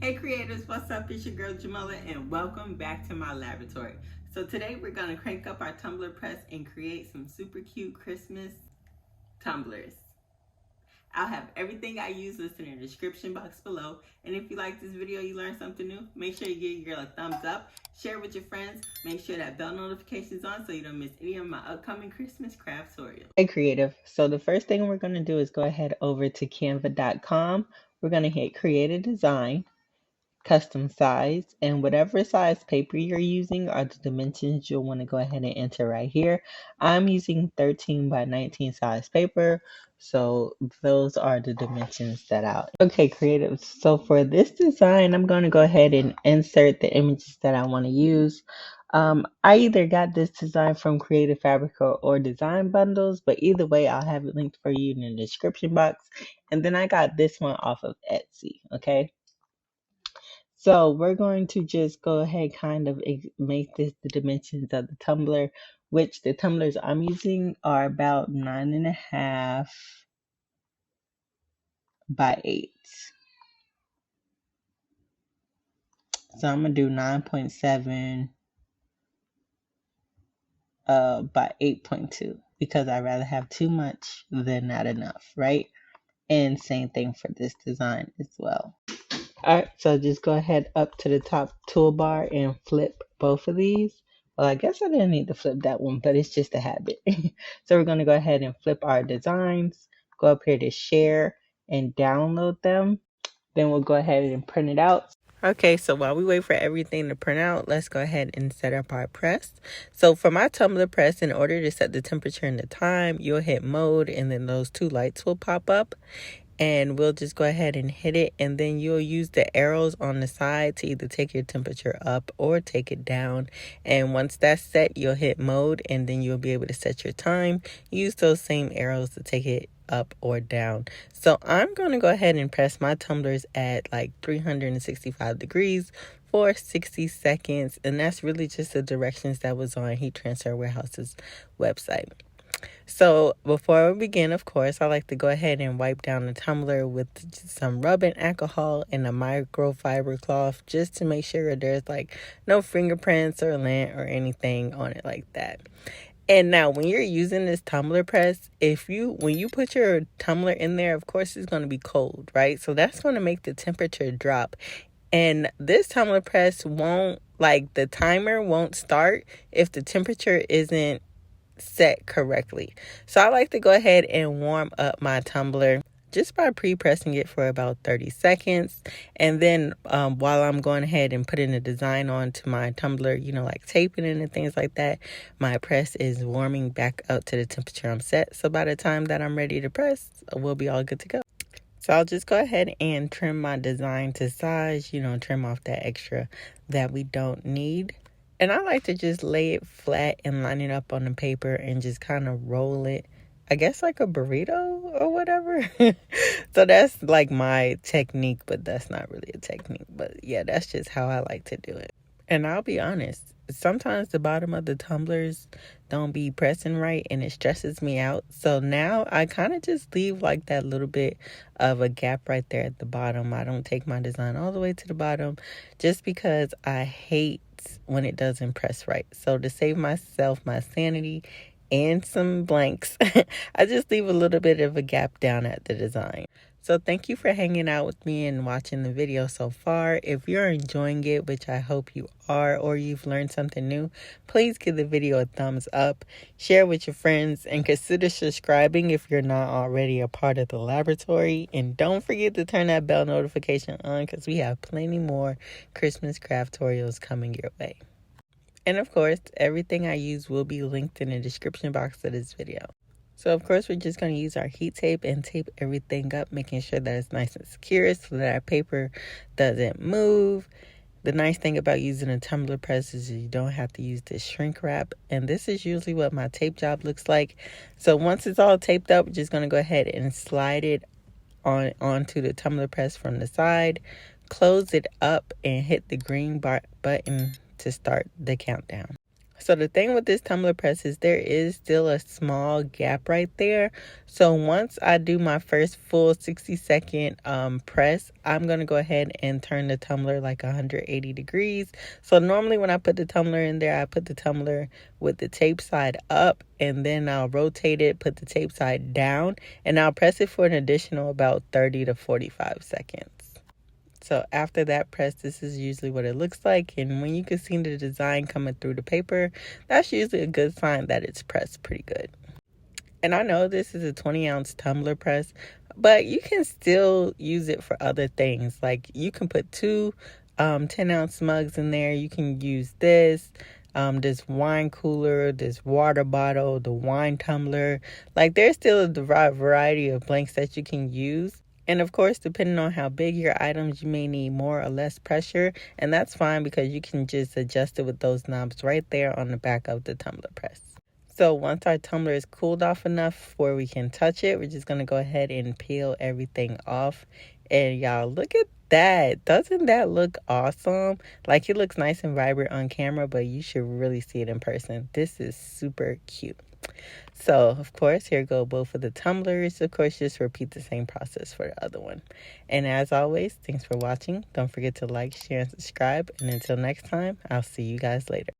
Hey creators, what's up? It's your girl Jamila and welcome back to my laboratory. So today we're going to crank up our tumbler press and create some super cute Christmas tumblers. I'll have everything I use listed in the description box below. And if you like this video, you learned something new, make sure you give your girl a thumbs up, share with your friends, make sure that bell notifications on so you don't miss any of my upcoming Christmas craft tutorials. Hey creative, so the first thing we're going to do is go ahead over to canva.com. We're going to hit create a design, custom size, and whatever size paper you're using are the dimensions you'll want to go ahead and enter right here. I'm using 13 by 19 size paper, so those are the dimensions that I'll. Okay, creative. So for this design, I'm going to go ahead and insert the images that I want to use. I either got this design from Creative Fabrica or Design Bundles, but either way, I'll have it linked for you in the description box. And then I got this one off of Etsy, okay? So we're going to just go ahead kind of make this the dimensions of the tumbler, which the tumblers I'm using are about 9.5 by 8. So I'm going to do 9.7 by 8.2 because I'd rather have too much than not enough, right? And same thing for this design as well. Alright, so just go ahead up to the top toolbar and flip both of these. Well, I guess I didn't need to flip that one, but it's just a habit. So we're going to go ahead and flip our designs, go up here to share and download them. Then we'll go ahead and print it out. Okay, so while we wait for everything to print out, let's go ahead and set up our press. So for my tumbler press, in order to set the temperature and the time, you'll hit mode and then those two lights will pop up. And we'll just go ahead and hit it, and then you'll use the arrows on the side to either take your temperature up or take it down. And once that's set, you'll hit mode, and then you'll be able to set your time. Use those same arrows to take it up or down. So I'm going to go ahead and press my tumblers at like 365 degrees for 60 seconds. And that's really just the directions that was on Heat Transfer Warehouse's website. So before we begin, of course, I like to go ahead and wipe down the tumbler with some rubbing alcohol and a microfiber cloth just to make sure there's like no fingerprints or lint or anything on it like that. And now when you're using this tumbler press, when you put your tumbler in there, of course, it's going to be cold, right? So that's going to make the temperature drop. And this tumbler press the timer won't start if the temperature isn't set correctly. So I like to go ahead and warm up my tumbler just by pre-pressing it for about 30 seconds. And then while I'm going ahead and putting the design onto my tumbler, like taping it and things like that, my press is warming back up to the temperature I'm set. So by the time that I'm ready to press, we'll be all good to go. So I'll just go ahead and trim my design to size, trim off that extra that we don't need. And I like to just lay it flat and line it up on the paper and just kind of roll it, I guess like a burrito or whatever. So that's like my technique, but that's not really a technique. But yeah, that's just how I like to do it. And I'll be honest, sometimes the bottom of the tumblers don't be pressing right and it stresses me out. So now I kind of just leave like that little bit of a gap right there at the bottom. I don't take my design all the way to the bottom just because I hate when it doesn't press right. So to save myself my sanity and some blanks, I just leave a little bit of a gap down at the design. So thank you for hanging out with me and watching the video so far. If you're enjoying it, which I hope you are, or you've learned something new, please give the video a thumbs up, share with your friends, and consider subscribing if you're not already a part of the laboratory. And don't forget to turn that bell notification on because we have plenty more Christmas craft tutorials coming your way. And of course, everything I use will be linked in the description box of this video. So of course, we're just going to use our heat tape and tape everything up, making sure that it's nice and secure so that our paper doesn't move. The nice thing about using a tumbler press is you don't have to use this shrink wrap. And this is usually what my tape job looks like. So once it's all taped up, we're just going to go ahead and slide it onto the tumbler press from the side, close it up, and hit the green button to start the countdown. So the thing with this tumbler press is there is still a small gap right there. So once I do my first full 60-second press, I'm going to go ahead and turn the tumbler like 180 degrees. So normally when I put the tumbler in there, I put the tumbler with the tape side up, and then I'll rotate it, put the tape side down, and I'll press it for an additional about 30 to 45 seconds. So after that press, this is usually what it looks like. And when you can see the design coming through the paper, that's usually a good sign that it's pressed pretty good. And I know this is a 20-ounce tumbler press, but you can still use it for other things. Like you can put two 10-ounce mugs in there. You can use this wine cooler, this water bottle, the wine tumbler. Like there's still a variety of blanks that you can use. And of course, depending on how big your items, you may need more or less pressure. And that's fine because you can just adjust it with those knobs right there on the back of the tumbler press. So once our tumbler is cooled off enough where we can touch it, we're just going to go ahead and peel everything off. And y'all, look at that. Doesn't that look awesome? Like it looks nice and vibrant on camera, but you should really see it in person. This is super cute. So, of course, here go both of the tumblers. Of course, just repeat the same process for the other one. And as always, thanks for watching. Don't forget to like, share, and subscribe. And until next time, I'll see you guys later.